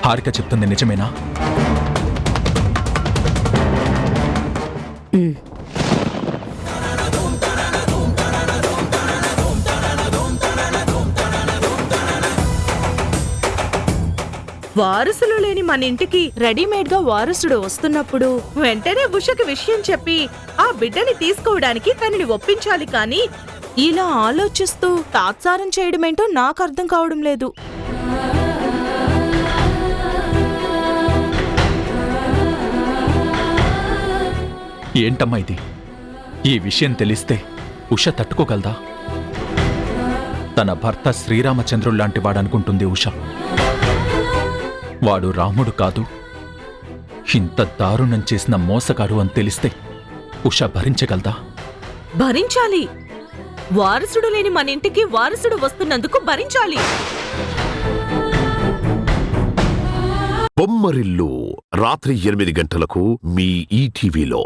హారిక చెప్తుంది నిజమేనా? వారసులు లేని మన ఇంటికి రెడీమేడ్ గా వారసుడు వస్తున్నప్పుడు వెంటనే ఉషకి విషయం చెప్పి ఆ బిడ్డని తీసుకోవడానికి తనని ఒప్పించాలి కానీ ఇలా ఆలోచిస్తూ తాత్సారం చేయడమేంటో నాకు అర్థం కావడం లేదు. ఏంటమ్మా ఇది? ఈ విషయం తెలిస్తే ఉష తట్టుకోగలదా? తన భర్త శ్రీరామచంద్రుల్లాంటి వాడనుకుంటుంది ఉష. వాడు రాముడు కాదు, ఇంత దారుణం చేసిన మోసగాడు అని తెలిస్తే ఉష భరించగలదా? భరించాలి. వారసుడు లేని మన ఇంటికి వారసుడు వస్తున్నందుకు భరించాలి. బొమ్మరిల్లు రాత్రి 8 గంటలకు మీ ఈటీవీలో.